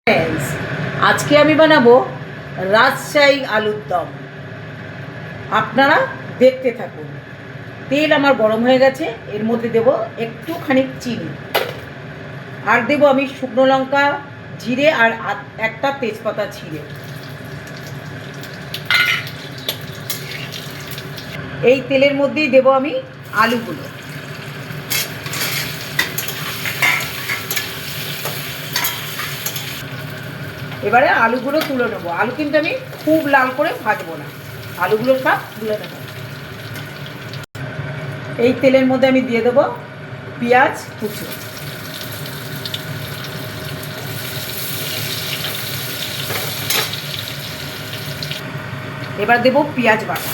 Friends, আজকে আমি বানাবো রাজশাহী আলুর দম। আপনারা দেখতে থাকুন। তেল আমার গরম হয়ে গেছে, এর মধ্যে দেব একটুখানি চিনি, আর দেব আমি শুকনো লঙ্কা, জিরে আর একটা তেজপাতা ছিঁড়ে। এই তেলের মধ্যেই দেব আমি আলুগুলো। এবারে আলুগুলো তুলে নেবো। আলু কিন্তু আমি খুব লাল করে ভাজবো না, আলুগুলো সব তুলে নেবো। এই তেলের মধ্যে আমি দিয়ে দেবো পেঁয়াজ কুচো, এবার দেবো পেঁয়াজ বাটা,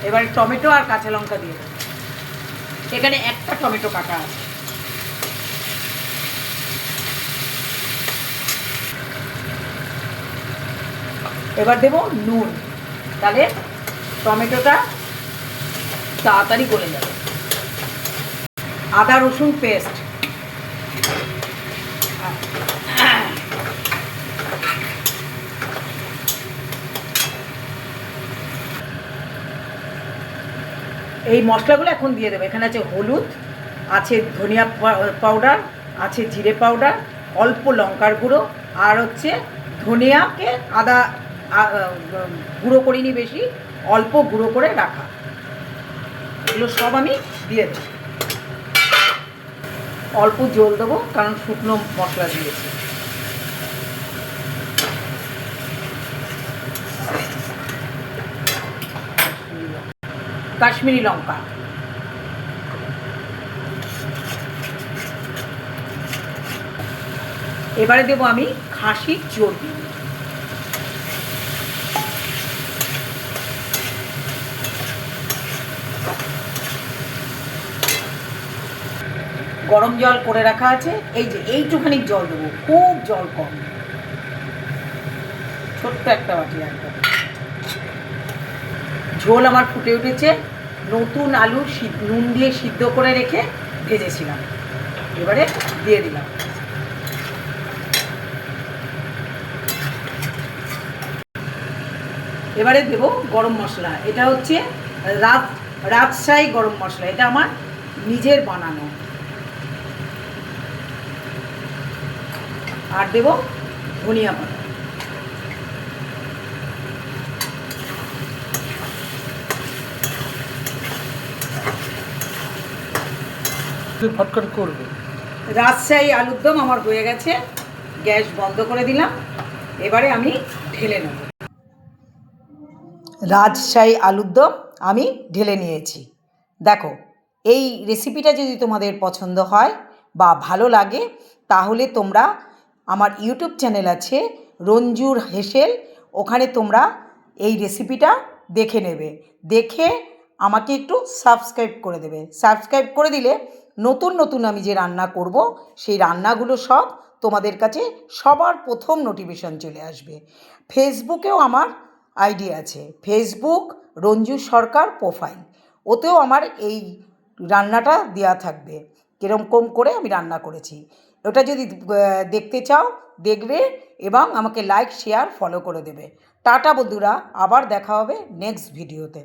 এবার টমেটো আর কাঁচা লঙ্কা দিয়ে দেবো। এখানে একটা টমেটো কাটা আছে। এবার দেব নুন, তাহলে টমেটোটা তাড়াতাড়ি গলে যাবে। আদা রসুন পেস্ট, এই মশলাগুলো এখন দিয়ে দেবো। এখানে আছে হলুদ, আছে ধনিয়া পাউডার, আছে জিরে পাউডার, অল্প লঙ্কার গুঁড়ো, আর হচ্ছে ধনিয়াকে আদা গুঁড়ো করিনি বেশি, অল্প গুঁড়ো করে রাখা। এগুলো সব আমি দিয়ে দেবো। অল্প জল দেবো, কারণ শুকনো মশলা দিয়েছি। কাশ্মীরি লঙ্কা, এবারে দেবো আমি খাসির চর্বি, গরম জল করে রাখা আছে। এই যে এইটুখানি জল দেবো, খুব জল কম, ছোট্ট একটা বাটি একদম। ঝোল আমার ফুটে উঠেছে। নতুন আলু নুন দিয়ে সিদ্ধ করে রেখে ভেজেছিলাম, এবারে দিয়ে দিলাম। এবারে দেব গরম মশলা। এটা হচ্ছে রাজশাহী গরম মশলা, এটা আমার নিজের বানানো। আর দেব ধনিয়া পাতা। ফটকট করবে। রাজশাহী আলুর দম আমার হয়ে গেছে। গ্যাস বন্ধ করে দিলাম। এবারে আমি ঢেলে নেব। রাজশাহী আলুর দম আমি ঢেলে নিয়েছি। দেখো, এই রেসিপিটা যদি তোমাদের পছন্দ হয় বা ভালো লাগে, তাহলে তোমরা আমার ইউটিউব চ্যানেল আছে রঞ্জুর হেসেল, ওখানে তোমরা এই রেসিপিটা দেখে নেবে। দেখে আমাকে একটু সাবস্ক্রাইব করে দেবে। সাবস্ক্রাইব করে দিলে নতুন নতুন আমি যে রান্না করব, সেই রান্নাগুলো সব তোমাদের কাছে সবার প্রথম নোটিফিকেশন চলে আসবে। ফেসবুকেও আমার আইডি আছে, ফেসবুক রঞ্জু সরকার প্রোফাইল, ওতেও আমার এই রান্নাটা দেওয়া থাকবে, কীরকম করে আমি রান্না করেছি। ওটা যদি দেখতে চাও দেখবে, এবং আমাকে লাইক শেয়ার ফলো করে দেবে। টাটা বন্ধুরা, আবার দেখা হবে নেক্সট ভিডিওতে।